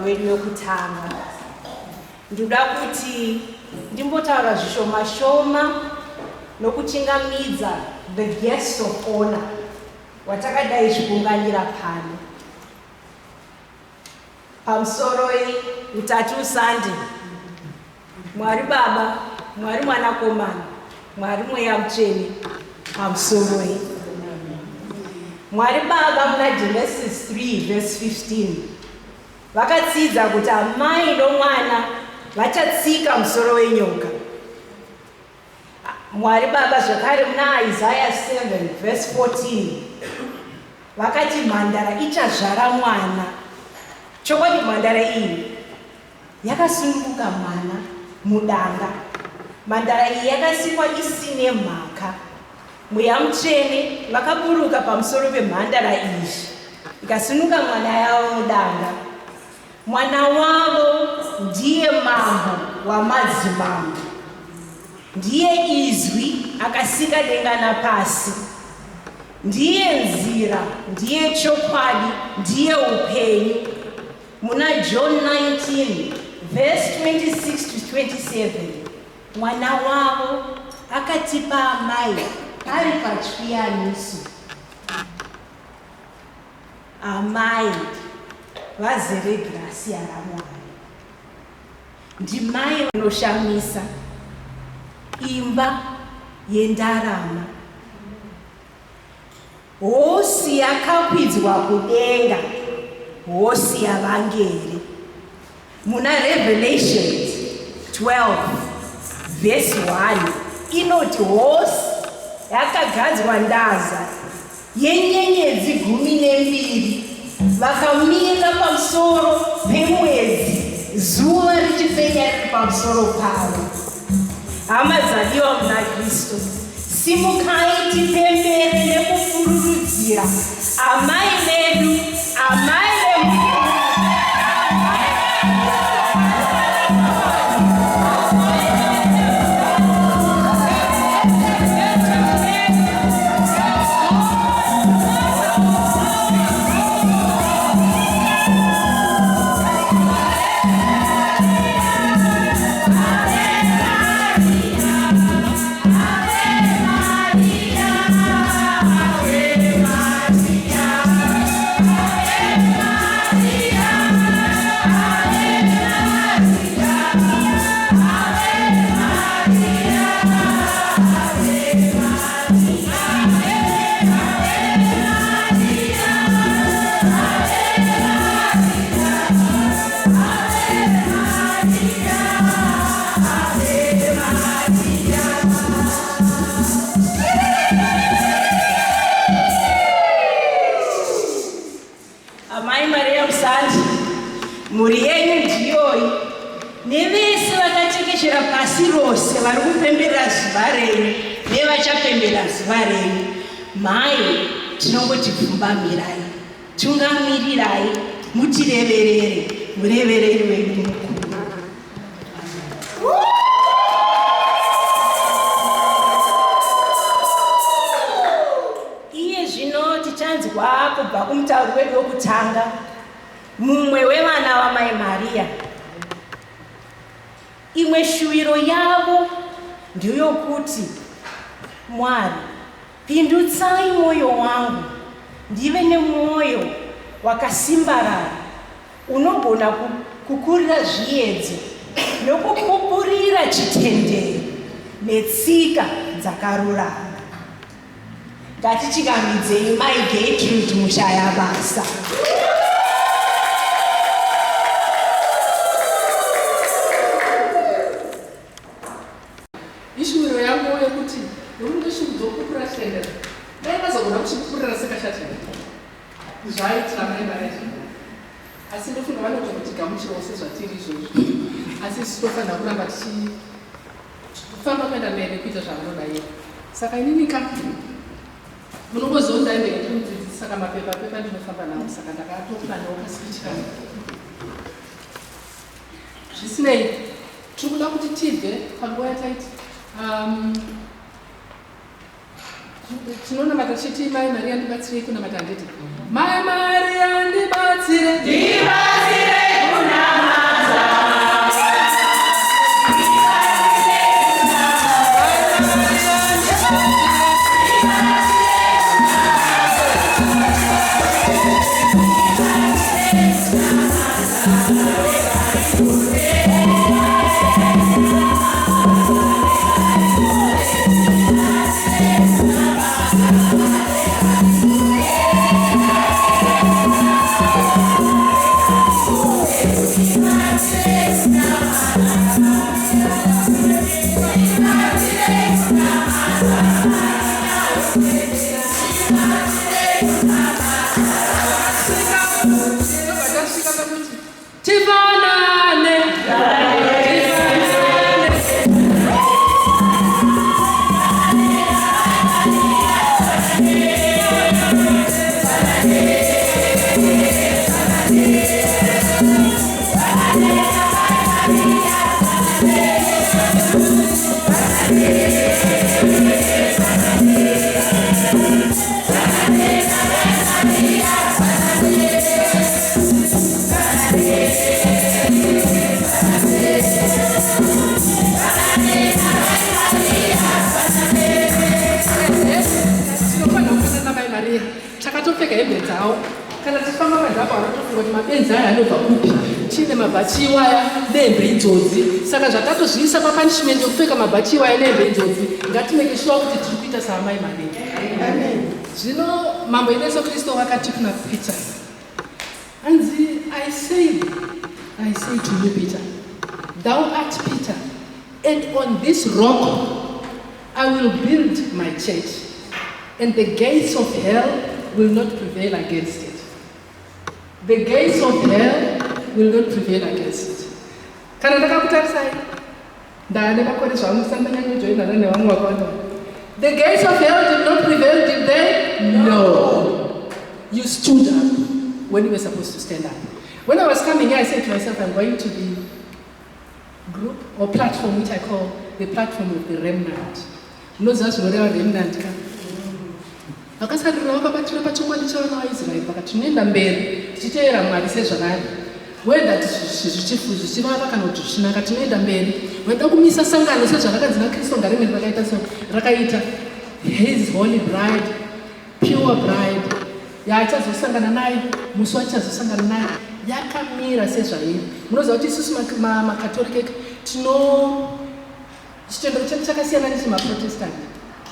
wedu wekutanga. Ndoda kuti ndimbotaura zvishoma shoma nokuchingamidza the guest of honor watakadai zvikunganira pano. Pamusoro Utatu Sunday, Mwari Baba, Mwari Mwanakomana, Mwari Mweya Mutsvene, pamusoro Mwari Baba muna Genesis 3 verse 15 vakatsidza kuti amai nomwana vachatsika musoro wenyoka. Mwari Baba zvakare muna Isaiah 7 verse 14 vakati mhandara ichazvara mwana. Chokwadi mhandara iyi yakasununguka mwana mudanga. Mhandara iyi yakasikwa isine mhaka. Mweya Mutsvene vakaburuka pamusoro pemhandara iyi ikasununga mwana yavo mudanga. Mwana wavo ndiye mambo wamadzimambo, ndiye izwi akasika denga napasi, ndiye nzira, ndiye chokwadi, ndiye upenyu. Muna John 19 verse 26 to 27 mwana wavo akatipa amai ari pachiyaniso. Amai vazere grasi yaramwari, ndimai vanoshamisa, imba yendarama, hosi yakakwidzwa kudenga, hosi yavangeri. Muna Revelations 12 verse 1 inoti hosi yakagadzwa ndaza yenyenyedzi 12 vakamira pamusoro pemwedzi, zuva richipenya riri pamusoro pavo. Hama dzadiwa muna Kristu, simukai tipembere nekufururudzira amai vedu, amai mhuri yenyu ndiyoyi, nevese vakatekeshera pasi rose vari kupemberera zuva renyu nevachapembera zuva renyu. Mai, tinongoti pfumbamirai, tungamirirai, mutireverere murevereri wenyu mukuru. Iye zvino tichanzwa kubva kumutauri wedu wokutanga, mumwe wevana vamai Maria. Imwe shuwiro yavo ndeyokuti Mwari, pindutsai mwoyo wangu ndive nemwoyo wakasimbarara unogona kukurira zviyedzo nokupupurira chitendero netsika dzakarurama. Ngatichingamidzei mai Gertrude mushaya basa. Ishuviro yangu yekuti ndomunge shukuzokupura tendera daikazogona kuchipurira sekashatira zvaitira mai Maria. Asi ndofunga vanoti kuti gamuchirawo sezvatiri izvozvo, asi isi tofanira kuramba tichifamba kuenda mberi kuita zvavanoda ivo. Saka ininika munongozonda mberi timudzidzisa saka mapepa ndinofamba nawo, saka ndakatoplanewo kasikichikana. Zvisinei, tiri kuda kuti tibve panguva yataiti tinonamata tichiti mai Maria ndibatsirei kunamata nditi mai Maria ndibatsire kuna takatopfeka hembe dzawo kana tichifamba pandapo anotofunga kuti mabenzi aya anobva kupi tine mabhachi iwaya nehembe idzodzi saka zvatatozviisa papanishment yokupfeka mabhachi iwaya nehembe idzodzi ngatimeke shuwa kuti tiri kuita saamai madenga. Zvino mambo yesu kristu vakati kuna Peter, hanzi I say to you Peter, thou art Peter, and on this rock I will build my church, and the gates of hell will not prevail against it. The gates of hell will not prevail against it. Kana ndakakutarisai ndane makore zvamusandanyanya kujoinana nevamwe vakawanda. The gates of hell did not prevail, did they? No. You stood up when you were supposed to stand up. When I was coming here, I said to myself, I'm going to the group or platform which I call the platform of the remnant. Nozazi whatever remnant ka. Vakasarira vakabatira pachokwadi chavana vaIsraeri vakati tinoenda mberi tichiteera Mwari sezvanari. Whether zvichivava kana kuti zvishinaka tinoenda mberi. Weda kumisa sangano sezvarakanzi naKristu ngarimwe rakaita his holy bride, pure bride, yaachazosangana naye, musi wachazosangana naye, yakamira sezvairi. Munoziva kuti isusu makatolika tino chitendero chedu chakasiyana nechemaprotestant.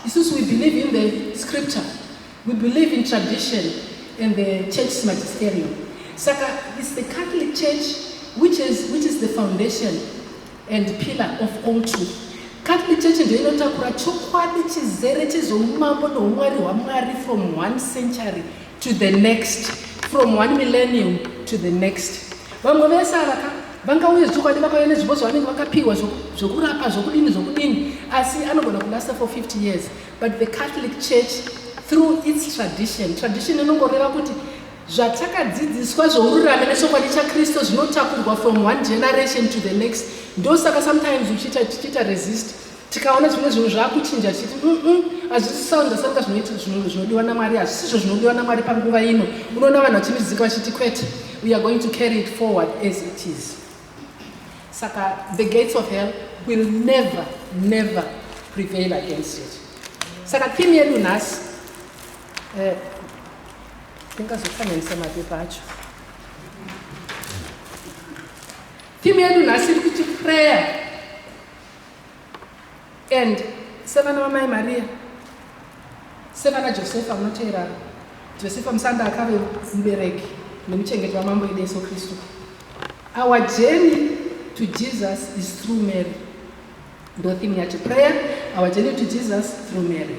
Isusu we believe in the scripture, we believe in tradition and the church's magisterium. Saka it's the Catholic Church which is the foundation and pillar of all truth. Catholic Church ndio inotakura chokwadi chizere chezoumambo noumwari hwaMwari from one century to the next, from one millennium to the next. Vamwe vese avaka vangauye zvokwadi vakauya nezvipo zvavanenge vakapiwa zvokurapa zvokudini asi anogona kulasta for 50 years. But the Catholic Church through its tradition inongoreva kuti zvatakadzidziswa zvoururame nechokwadi chaKristu zvinotakurwa from one generation to the next. Ndosaka sometimes tichita resist tikaona zvimwe zvinhu zvaakuchinja tichiti hazvisisaunda saka zvinodiwa naMwari, hazvisizvo zvinodiwa naMwari panguva ino. Unoona vanhu vachimidzika vachiti kwete, we are going to carry it forward as it is. Saka the gates of hell will never prevail against it. Saka theme yedu nhasi ndingazokhanyanisa mapepa acho. Theme yedu nhasi iri kuti prayer and sevana vamai Maria, sevana Josefa munoteera Josefa musanda akave mubereki nemuchengeti wamambo edu Yesu Kristu. Our journey to Jesus is through Mary. Ndo theme yacho, prayer, our journey to Jesus through Mary.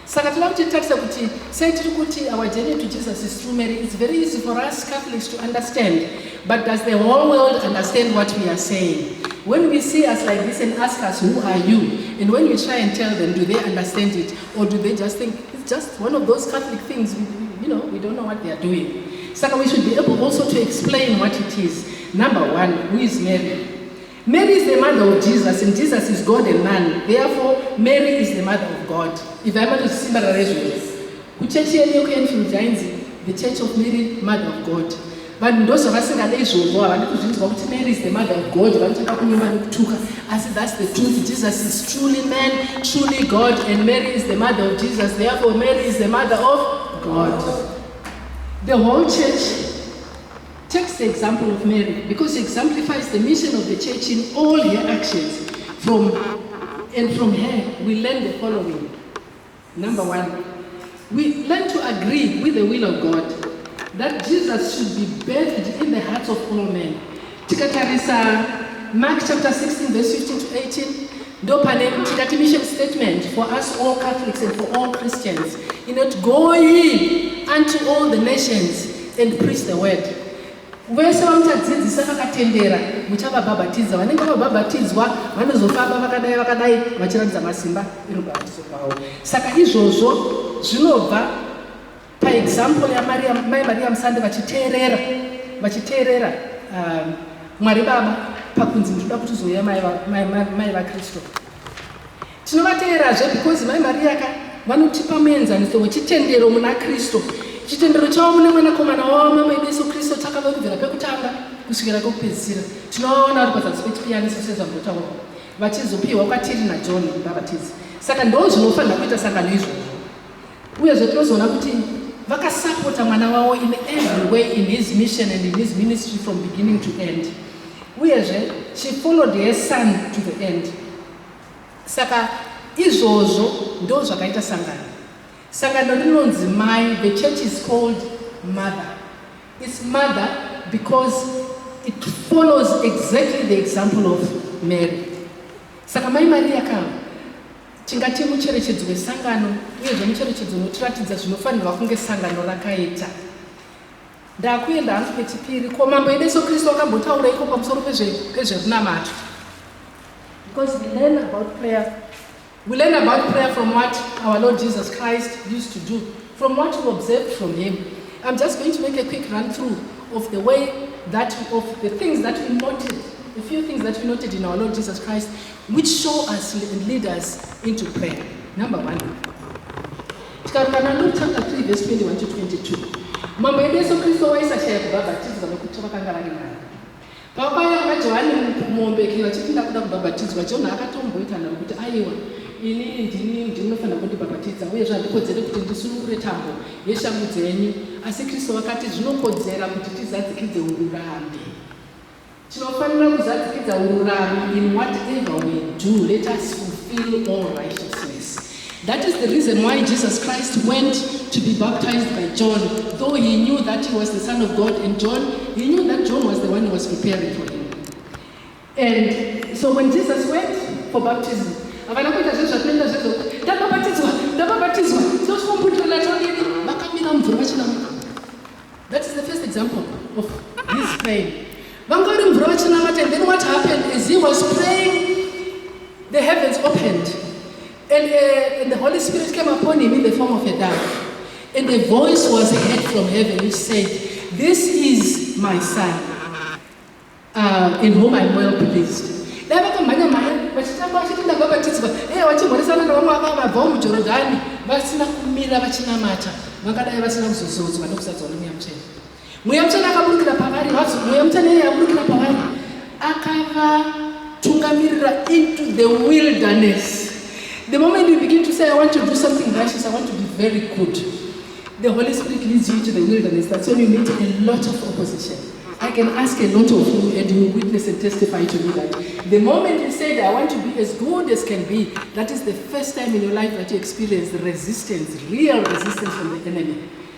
Saka toda kuti tatisa kuti sai tiri kuti our journey to Jesus is through Mary. It's very easy for us Catholics to understand, but does the whole world understand what we are saying? When we see us like this and ask us, who are you? And when we try and tell them, do they understand it? Or do they just think it's just one of those Catholic things, we don't know what they are doing. Saka we should be able also to explain what it is. Number one, who is Mary? Mary is the mother of Jesus, and Jesus is God and man. Therefore, Mary is the mother of God. If I want to symbolize the Church of Mary, Mother of God. But those of us in Mary is the mother of God. I said that's the truth. Jesus is truly man, truly God, and Mary is the mother of Jesus. Therefore, Mary is the mother of God. The whole church takes the example of Mary because it exemplifies the mission of the church in all her actions. From her, we learn the following. Number one, we learn to agree with the will of God that Jesus should be birthed in the hearts of all men. Tikatarisa Mark chapter 16, verse 15 to 18. Dopane tikati mission statement for us all Catholics and for all Christians. Go ye unto all the nations and preach the word. Vese vamuchadzidzisa vakatendera muchavabhabhatidza, vanenge vabhabhatidzwa vanozofamba vakadai vachiratidza masimba erubhabhatidzo rwavo. Saka izvozvo zvinobva paexample yamai Maria Musande vachiteerera Mwari Baba pakunzi ndoda kuti zouya mai vaKristu. tinovateerazve because mai Mariaka vanotipa muenzaniso wechitendero muna Kristu. Chitendero chavo mune mwanakomana wavo mamai Yesu Kristu takava kubvira pekutanga kusvikira kwekupedzisira. Tinoona vari pazasi pechipiyaniso sezvambotaura vachizopiwa kwatiri naJohn mubhabhatidzi. Saka ndo zvinofanira kuita sangano izvozvo. Uyezve tinozoona kuti vakasapota mwana wavo in every way in his mission and in his ministry from beginning to end. Uyezve she followed her son to the end. Saka izvozvo ndo zvakaita sangano. Sangano rinonzi mai. The church is called mother. It's mother because it follows exactly the example of Mary. Saka mai Maria kava tingati mucherechedzo wesangano uyezve mucherechedzo unotiratidza zvinofanirwa kunge sangano rakaita. Ndakuenda hangu pechipiri ko mambo Yesu Kristu akambotaura iko pamusoro pezverunamato. Because we learn about prayer. We learn about prayer from what our Lord Jesus Christ used to do, from what we observed from him. I'm just going to make a quick run through of the way that, of the things that we noted, a few things that we noted in our Lord Jesus Christ, which show us and lead us into prayer. Number one. Luke chapter 3, verse 21 to 22. Mambo Yesu Kristo waisashaya kubhabhatidzwa nokuti vakanga vari nani. Pakauya vaJohani muombeki vachipinda kuda kubhabhatidzwa, John akatomboitana kuti aiwa ini ndinofanira kundibhabhatidza uyezve handikodzere kuti ndisunungure tambo yeshangu dzenyu. Asi Kristu vakati zvinokodzera kuti tizadzikidze ururami. Tinofanira kuzadzikidza ururami in whatever we do. Let us fulfill all righteousness. That is the reason why Jesus Christ went to be baptized by John, though he knew that he was the Son of God, and he knew that John was the one who was preparing for him. And so when Jesus went for baptism, that is the first example of his praying. And then what happened is he was praying, the heavens opened, and the Holy Spirit came upon him in the form of a dove. And a voice was heard from heaven which said, "This is my son, in whom I am well pleased." Vasina kumira vachinamata vangadai vasina kuzozodzwa nokusadzwa nomweya mutsvene. Mweya mutsvene akaburukira pavari, mweya mutsvene iye aburukira pavari akavatungamirira into the wilderness. The moment you begin to say, I want to do something righteous, I want to be very good, the Holy Spirit leads you to the wilderness. That's when you meet a lot of opposition. I can ask a lot of you and you will witness and testify to me that the moment you say that I want to be as good as can be, that is the first time in your life that you experience the resistance, real resistance from the enemy.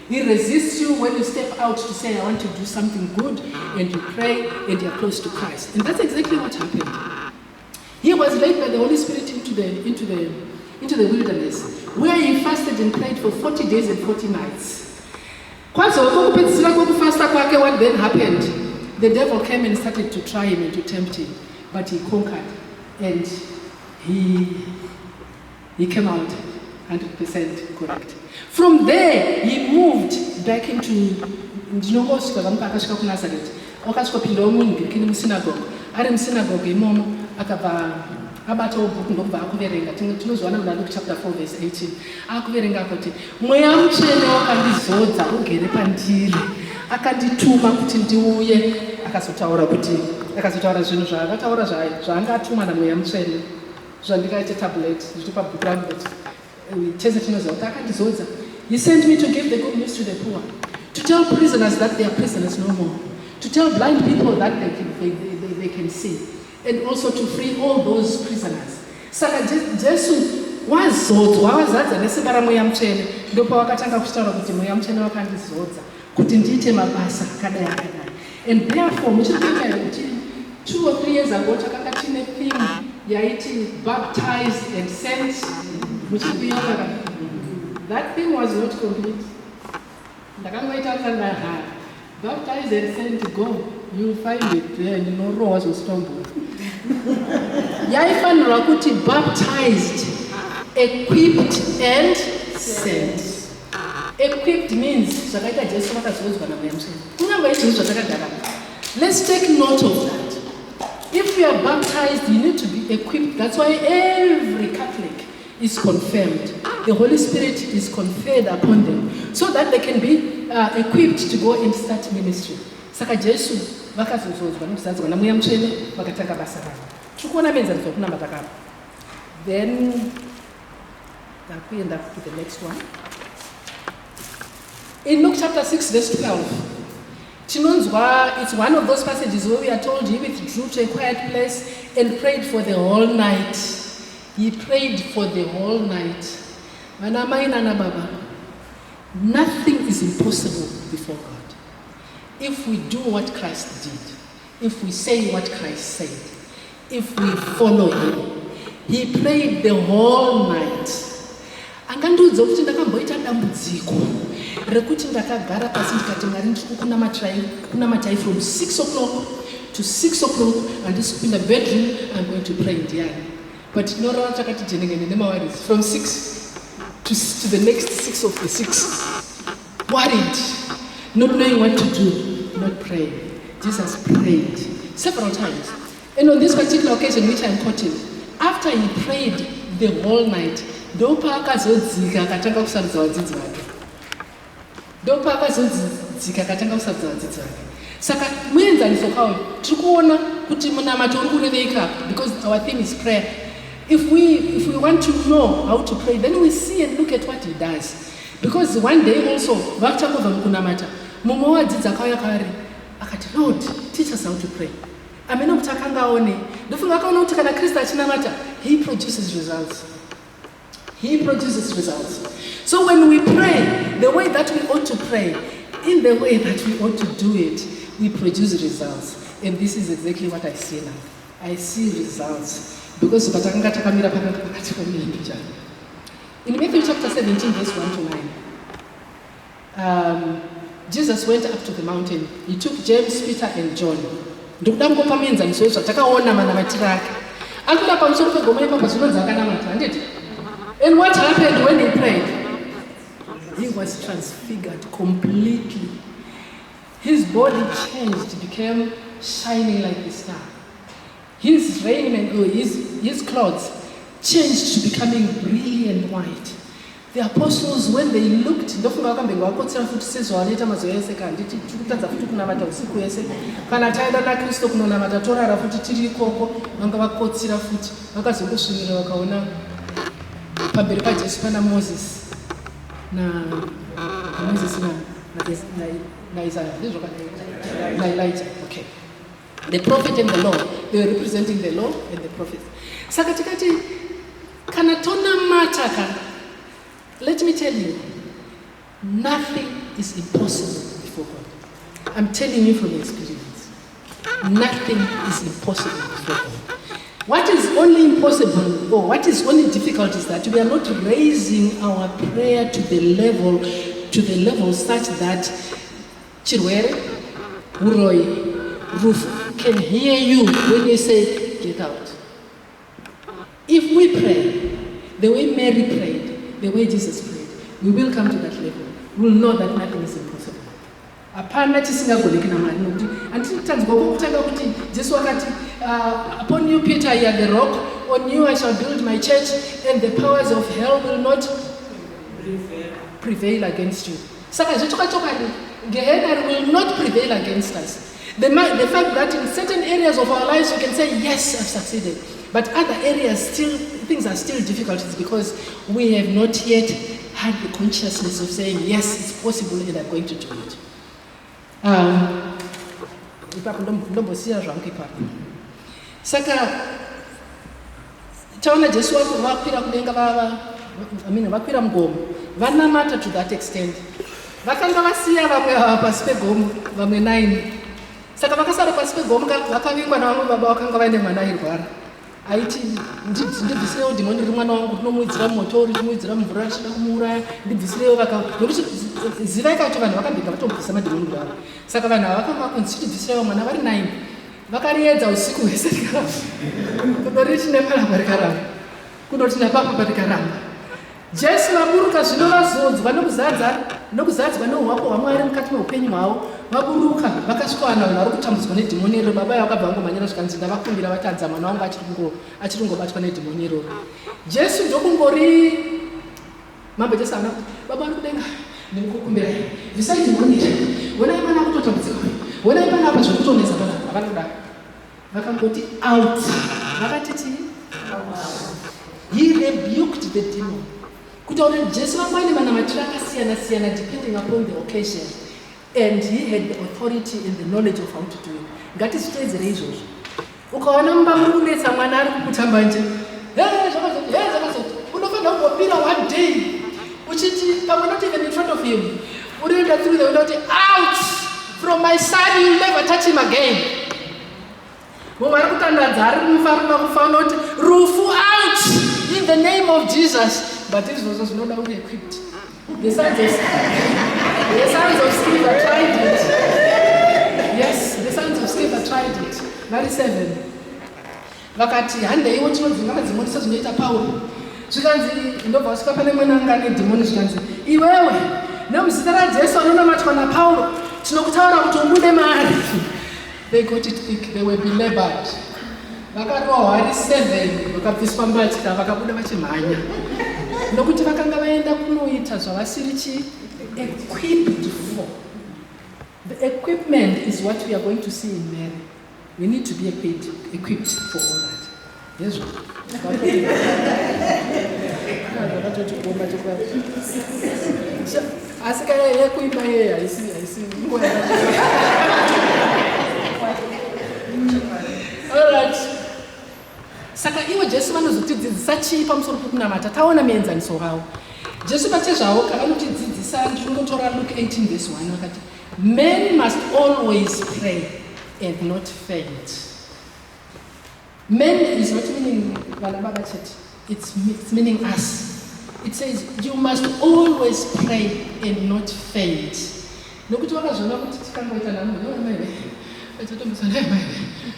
He resists you when you step out to say, I want to do something good, and you pray and you're close to Christ. And that's exactly what happened. He was led by the Holy Spirit into the wilderness, where he fasted and prayed for 40 days and 40 nights. What then happened? The devil came and started to try him and to tempt him, but he conquered, and he came out 100% correct. From there, he moved back into Nazareth. Abata ubhuku ndokubva akuverenga tinozwana muna Luke chapter 4 verse 18 akuverenga kuti mweya mutsvene wakandizodza ugere pandiri akandituma kuti ndiuye akazotaura zvinhu zvaakataura zvaangatuma namweya mutsvene zvandikaite tablet zviri pabhuku rangu kuti tese tinoziva kuti akandizodza. He sent me to give the good news to the poor, to tell prisoners that they are prisoners no more, to tell blind people that they can see, and also to free all those prisoners. Saka Jesu wazodzwa wazadza nesimba ramweya mutsvene, ndipo wakatanga kutaura kuti mweya mutsvene wakandizodza kuti ndiite mabasa akadai. And therefore muchitanga kuti 2 or 3 years ago takanga tine theme yaiti baptized and sent. That theme was not complete. Ndakangoita kana baptized and sent to go. You'll find it there in the Rose of Stumble. Yaifanira kuti baptized, equipped and sent. Equipped means zvakaita Jesu vakazodzwa namweya mutsvene. Kunyange izvi zvatakagara. Let's take note of that. If you are baptized, you need to be equipped. That's why every Catholic is confirmed. The Holy Spirit is conferred upon them so that they can be equipped to go and start ministry. Saka Jesu vakazozozwa nokuzadzwa naMweya Mutsvene vakatanga basa ravo. Tikuona menzaniso kunamata kavo. Then we end up with the next one. In Luke chapter 6 verse 12, Chinonzwa, it's one of those passages where we are told he withdrew to a quiet place and prayed for the whole night. He prayed for the whole night. Nothing is impossible before God. If we do what Christ did, if we say what Christ said, if we follow him. He prayed the whole night. Angandiudza kuti ndakamboita dambudziko rekuti ndakagara pasi ndikati Mwari ndiri kunamatai from 6 o'clock to 6 o'clock handisi kupinda bedroom, I'm going to pray ndiani. But tinorava takati jenengene nemawaris from 6 to the next 6 of the 6, worried, not knowing what to do, not praying. Jesus prayed several times. And on this particular occasion which I'm quoting, after he prayed the whole night, ndopa akazodzika akatanga kusarudza vadzidzi vake. Ndopa akazodzika akatanga kusarudza vadzidzi vake. Saka muenzaniso kawo tiri kuona kuti munamato uri kureveka, because our theme is prayer. If we want to know how to pray, then we see and look at what he does. Because one day also, vakutangobva mukunamata, mumwe wavadzidzi akauya kwaari akati, Lord, teach us how to pray. Amena kuti akanga aone. Ndofunga akaona kuti kana Kristu achinamata, he produces results. He produces results. So when we pray, the way that we ought to pray, in the way that we ought to do it, we produce results. And this is exactly what I see now. I see results. Because in Matthew chapter 17, verse 1 to 9, Jesus went up to the mountain. He took James, Peter, and John. And what happened when he prayed? He was transfigured completely. His body changed, became shining like the star. His raiment, his clothes changed to becoming brilliant white. The apostles, when they looked, and Moses Elijah. Okay. The prophet and the law, they were representing the law and the prophets. Sakatikati kanatona mataka. Let me tell you, nothing is impossible before God. I'm telling you from experience. Nothing is impossible before God. What is only impossible, or what is only difficult, is that we are not raising our prayer to the level such that Chirwere, Uroi, Roof can hear you when you say, get out. If we pray the way Mary prayed, the way Jesus prayed, we will come to that level. We will know that nothing is impossible. Upon you, Peter, you are the rock. On you I shall build my church, and the powers of hell will not prevail against you. Gehenna will not prevail against us. The fact that in certain areas of our lives we can say, yes, I've succeeded. But other areas, things are still difficult, is because we have not yet had the consciousness of saying, yes, it's possible and I'm going to do it. Saka taona Jesu vakwira kudenga vakwira mugomo vanamata to that extent. Vakanga vasiya vamwe pasi pegomo vamwe 9. Saka vakasara pasi pegomo vakavingwa navamwe baba vakanga vaine mwana airwara. Aiti ndibvisirewo dhimoni riri mwana wangu rinomuidzira moto richimuidzira mvura richida kumuuraya, ndibvisirewo nokuti zivai kuti vanhu vakambika vatobvisa madhimoni avo. Saka vanhu ava vakanga vakunzi chitibvisirewo mwana vari 9. Vakariedza usiku hwese rikaramba. Kunorichineparamba rikaramba. Kunoti napapa rikaramba. Jesu vaburuka zvino vazodzwa nokuzadza nokuzadzwa nouwapo hwaMwari mukati meupenyu hwavo, vaburuka vakasvika vanhu vari kutambudzwa nedhimoni iroro. Baba yavo akabva vangomhanyira zvikanzi ndavakumbira vatadza mwana wangu achiri kungobatwa nedhimoni iroro. Jesu ndokungori mambo Jesu ana kuti baba vari kudenga ndikukumbira bvisai dhimoni iri, honai mana akutotambudzika, honai mana apa zvekutonesa pana havana kudaro, vakangoti out. Vakatiti he rebuked the demon. Kutaura Jesu vamwani manamatiro akasiyana-siyana depending upon the occasion, and he had the authority and the knowledge of how to do it. Ngatizviteedzere izvozvo. Ukaona mumba muri kunetsa mwana ari kukutamba nje zvakazoti unofanira kungopira one day uchiti pamwe not even in front of him urienda through the window kuti out from my son, you never touch him again. Mumwe ari kutandadza ari kumufaruma kufa unoti rufu out in the name of Jesus. But this was also not only equipped. The sons of Sceva tried it. Yes, the sons of Sceva tried it. 97. Vakati handeiwo tinodzinga madzimoni sezvinoita Pauro. Zvikanzi ndobva vasvika pane mwana nedhimoni zvikanzi iwewe nemuzita raJesu anonamatwa naPauro tinokutaura kuti ubude mari. They got it thick, they were belabored. Vakarohwa vari 7 vakabviswa mbatya vakabuda vachimhanya. Nokuti vakanga vaenda kunoita zvavasiri equipped for. The equipment is what we are going to see in Mary. We need to be equipped for all that. Yes. All right. Saka iwo Jesu vanozotidzidzisa chii pamusoro pokunamata. Taona muenzaniso wavo. Jesu pachezvavo anotidzidzisa, ndinongotora Luke 18 verse 1 akati men must always pray and not faint. Men is not meaning Baba Church. It's meaning us. It says you must always pray and not faint. Nokuti vakazvona kuti tikangoita namwe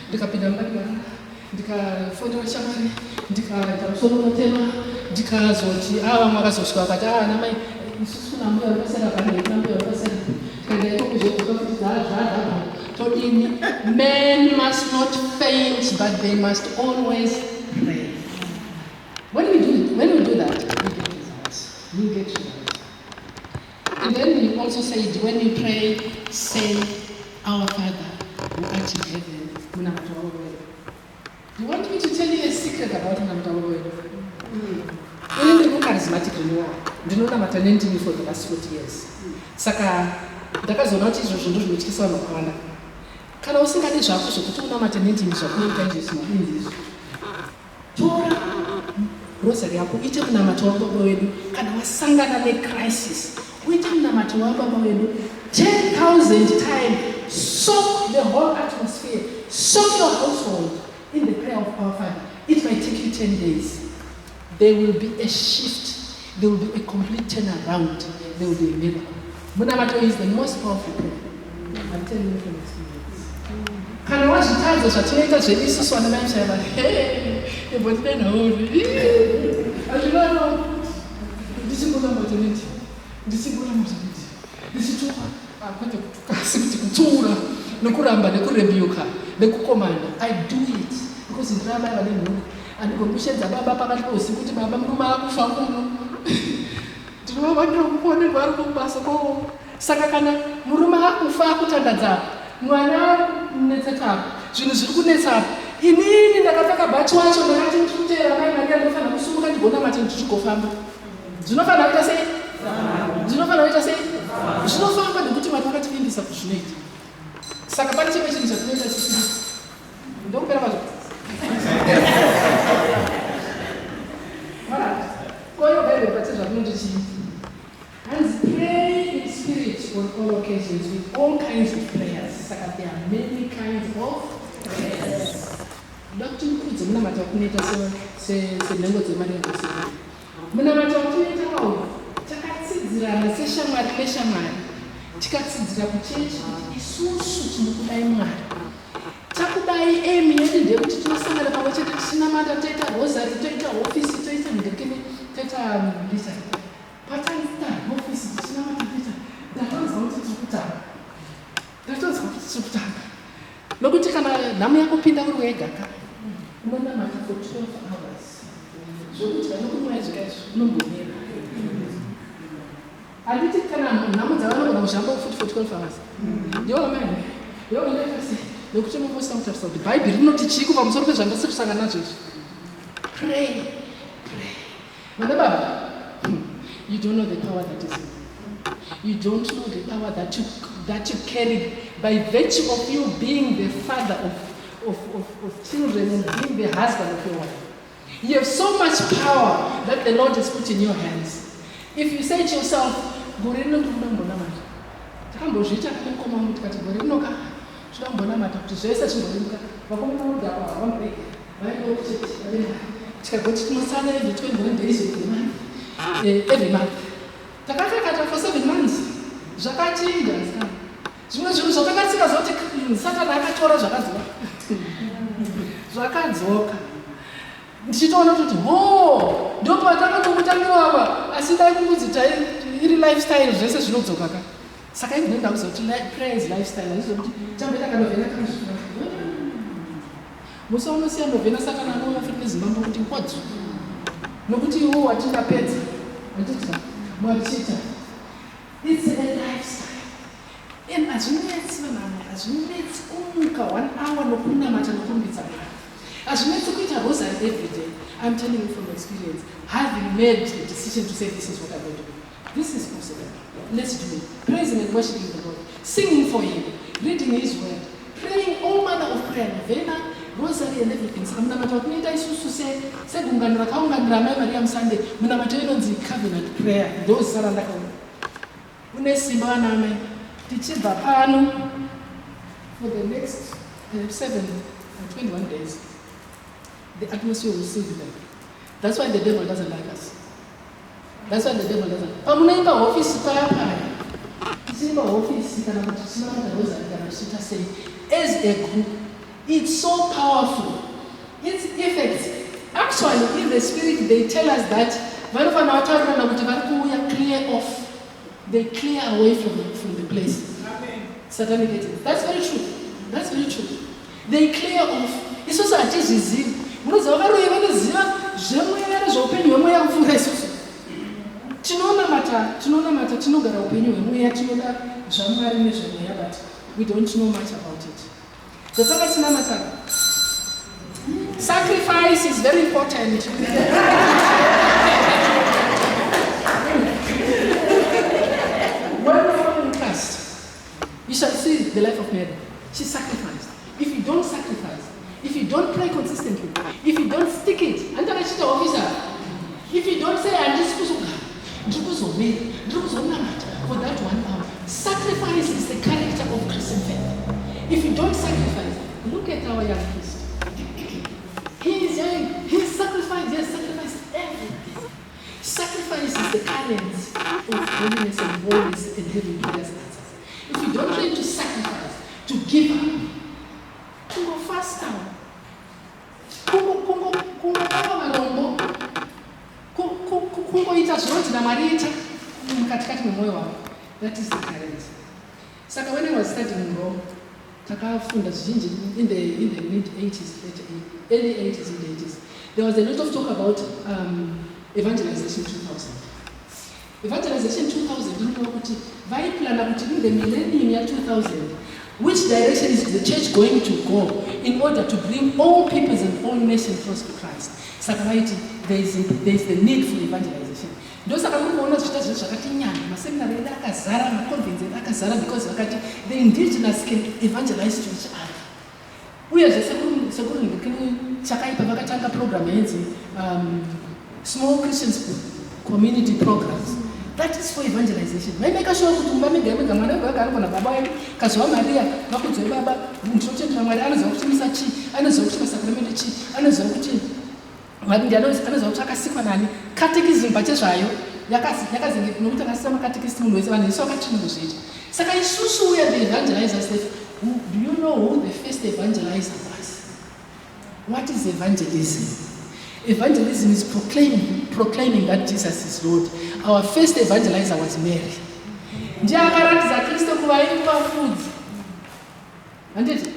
ndikapinda mukati ndikafonera shamwari ndikaita musoro unotema ndikazoti vamwe vakazosvika vakati namai isusu nambuya vakasara pane nambuya vakasara tikaendaiko kuzvokuka kuti zvadhaba todini. Men must not faint, but they must always pray. When we do that, we get results. And then we also said, when we pray, say, Our Father who art in heaven. Do you want me to tell you a secret about Namtawawedu? Only the charismatic renewal. Ndinonamata nendimi for the last 40 years. Saka ndakazoona kuti izvo zvinhu zvinotyisa vanhu vakawanda. Kana usingadi zvako zvokuti unamata nendimi zvakunoita Jesu mabinzi izvo, tora rosari yako uite munamato wababa wedu. Kana wasangana necrisis uite munamato wababa wedu 10,000 times. Soak the whole atmosphere, soak your household in the prayer of our Father. It might take you 10 days. There will be a shift. There will be a complete turnaround. There will be a miracle. Munamato is the most powerful prayer. I'm telling you from experience. Kana wazvitadza zvatinoita zveisusu vana mai mushaiva ebotidena uri azvinaro ndichingoramba ndichituka kwete kutukasi kuti kutsura nokuramba nekurebuka nekukomanda. I do it because ndiramba vane mhuri andingomishedza baba pakati pousiku kuti baba murume akufa kuno ndinovavanira kuponerwa ari kumubasa kwavo. Saka kana murume akufa akutandadza mwana netsekapo zvinhu zviri kunetsapo, inini ndakapfeka bhachi wacho ndakati ndikutera mai Maria ndinofanira kusumuka ndigonamata ndichigofamba. Zvinofanira kuita sei? Zvinofamba nekuti Mwari vakativimbisa kuzvinoita. Saka pane chimwe chinhu chatinoita sisi ndokupera kwazvo. Koyo Bible pati zvakunoti chii? Hands pray in spirit on all occasions with all kinds of prayers. Saka there are many kinds of prayers. Dr. Nkudze munamata wakunoita senhengo dzemaria dzose. Munamata wakunoita wawo takatsidzirana seshamwari neshamwari, tikatsidzira kuchechi kuti isusu tinokudai Mwari. Takudai emi yedu ndeyekuti tinosangana pamwe chete tisinamata, toita rosary, toita ofisi, toita ndekene, toita military. Patinoita ofisi tisinamata, toita kutanga ndatodzwa kuti tiri kutanga nokuti kana nhamo yakupinda uri wega ka unonamata for 12 hours zvokuti vanokumwai zvikaizvo unombomira handiti kana nhamo dzavanogona kushamba futi for 12 hours ndiwamai yoendekase nokuti unombosina kutarisa kuti bhaibheri rinoti chii kubva musoro pezvandasi kusangana nazvo izvi pray vana baba you don't know the power that is in you don't know the power that you carry by virtue of you being the father of children and being the husband of your wife. You have so much power that the Lord has put in your hands. If you say to yourself, every month. Takakakata for 7 months. Zvakachinja sana. Zvimwe zvinhu zvakakatsika zvoti Satani akatora zvakadzoka. Zvakadzoka. Ndichitoona kuti ndio patakatokutangira apa asi dai kungudzita iri lifestyle zvese zvinodzoka ka. Saka ini ndenda kuzoti praise lifestyle ndizokuti chambe takanovhena kanzvina. Musaona siya novhena Satani anofa neZimbabwe kuti kwadzu. Nokuti iwo watingapedza. Nditsa mwachita. It's a lifestyle. And as you need kumuka 1 hour nokunamata nokumbidza. As you need to quit a rosary every day, I'm telling you from experience, having made the decision to say this is what I'm going to do. This is possible. Let's do it. Praising and worshiping the Lord. Singing for Him. Reading His Word. Praying all manner of prayer. Novena, rosary and everything. So munamata wakuita isusu se gunganira kaunganira Mai Maria Sunday. Munamata inonzi covenant prayer. Those saranda kaunga. Unesimba name. Tichibva pano for the next 7 or 21 days. The atmosphere will still be like. That's why the devil doesn't like us. That's why the devil doesn't. Pamunaimba office paya. Tichimba office kana kuti chimanga rosary kana kuchita sei. As a group, it's so powerful. Its effects. Actually, in the spirit, they tell us that clear off. They clear away from the place. Satanic entities. That's very true. That's very true. They clear off. It's also a disease. But we don't know much about it. Sacrifice is very important. When we follow in Christ, you shall see the life of Mary. She sacrificed. If you don't sacrifice, if you don't pray consistently, if you don't stick it, if you don't say, for that 1 hour, sacrifice is the character of Christian faith. If you don't sacrifice, look at our young priest. He is young, he sacrificed everything. Sacrifice is the currency of holiness and holiness and having prayers answers. If you don't learn to sacrifice, to give up, to go fast down, that is the currency. So when I was studying in Rome, in the mid-80s, early 80s and 80s, there was a lot of talk about Evangelization 2000. Evangelization 2000, in the millennium 2000, which direction is the church going to go in order to bring all peoples and all nations close to Christ? Sakariti, there is the need for evangelization. Those are because the indigenous can evangelize to each other. We as a program, small Christian community programs. That is for evangelization. When make sure to make a do you know who the first evangelizer was? What is evangelism? Evangelism is proclaiming that Jesus is Lord. Our first evangelizer was Mary. ndiye akaratidza Kristu kuva iri kuvafudzi. Handiti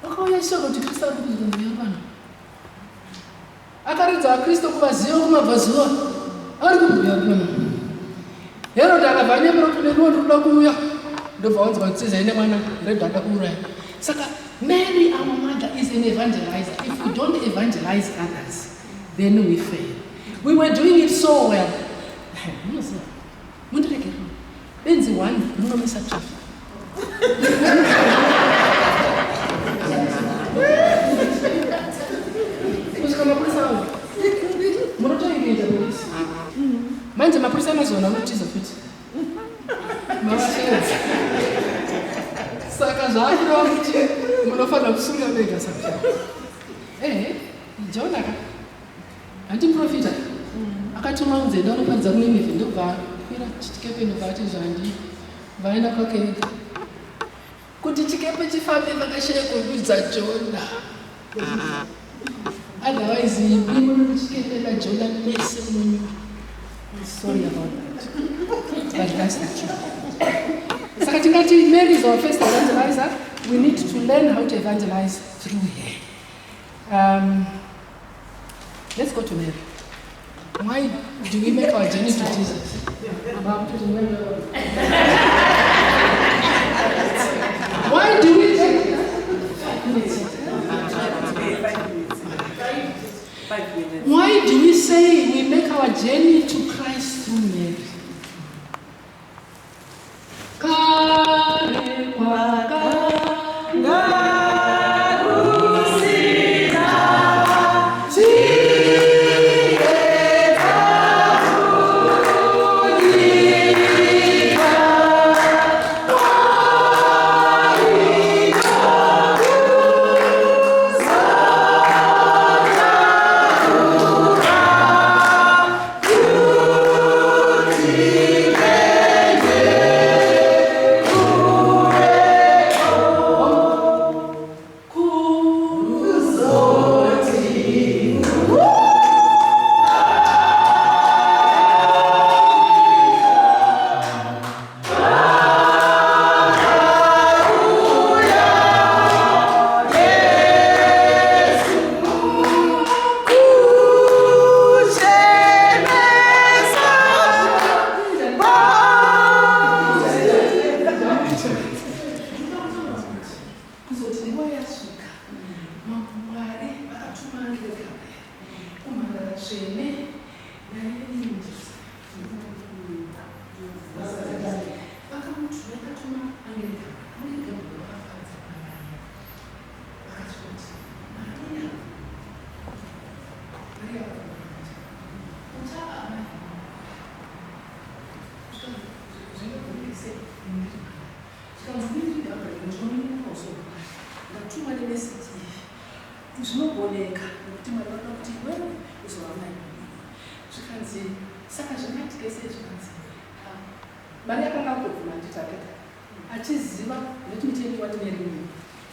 akauya shoko kuti Kristu ari kupidzwa mweya vanhu, akaridza Kristu kuvaziva kumabvazuva ari kubhuya pano. Herode akabva nyemera kuti neniwo ndikuda kuuya, ndobva wanzwa kuti sezaine mwana Herode ada kuuraya. Saka Mary, our mother, is an evangelizer. If we don't evangelize others, then we fail. We were doing it so well. Benzi one, no misa traffic. Manje maprisa amazona anotizwa futhi. Mawashenza. Saka zvakureva kuti munofanira kusunga vega saka. Jona ka. Antiprofita. Akatuma unzenda unofanira kunemive ndobva kwira chikepe ndobvati zvandi. Vaenda kwake. Kuti chikepe chifambe vakashaya kuudza Jona. Otherwise, even chikepe na Jona nese munyu. Sorry about that. But that's the truth. Sakatingati, Mary is our first evangelizer. We need to learn how to evangelize through her. Let's go to Mary. Why do we make our journey to Jesus? Why do we take 5 minutes? Why do we say we make our journey to Christ through Mary?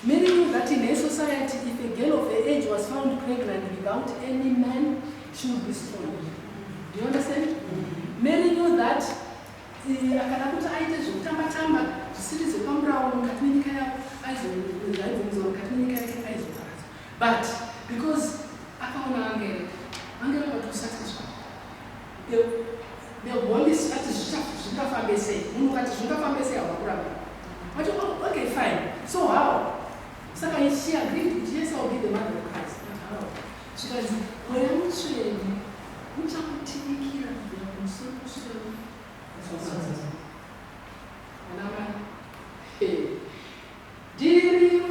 Mary knew that in her society, if a girl of her age was found pregnant without any man, she would be stoned. Do you understand? Mary knew that akanakuta aite zvekutamba-tamba zvisiri zvepamurawo mukati menyika yavo aizounzwa mukati menyika yake aizoparadzwa. But because akaona angelo vatosatiswa, the Holy Spirit zvingafambe sei, munhu ukati zvingafambe sei havakuramba. But okay, fine. So how? Saka she agreed with yes, I'll be the mother of Christ. How? She goes, when I'm training, which I'm taking care of them, so and I'm like, hey, dear,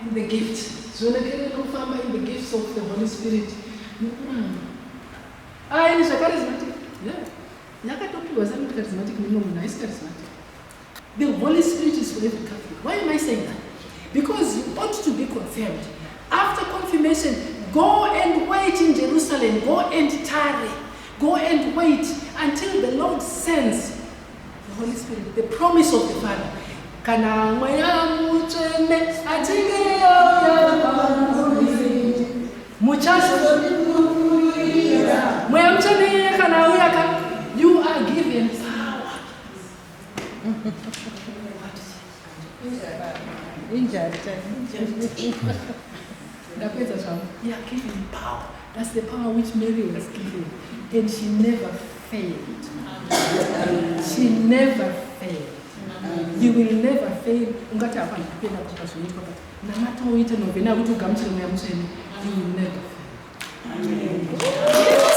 in the gift. In the gifts of the Holy Spirit. Is a charismatic. Yeah. Yakatopiwa zami charismatic meaning nice charismatic. The Holy Spirit is for every Catholic. Why am I saying that? Because you ought to be confirmed. After confirmation, go and wait in Jerusalem. Go and tarry. Go and wait until the Lord sends the Holy Spirit, the promise of the Father. Kana mwayamuchene you are given power. You are given power. That's the power which Mary was given. And she never failed. She never failed. You will never fail. No matter what you will never fail.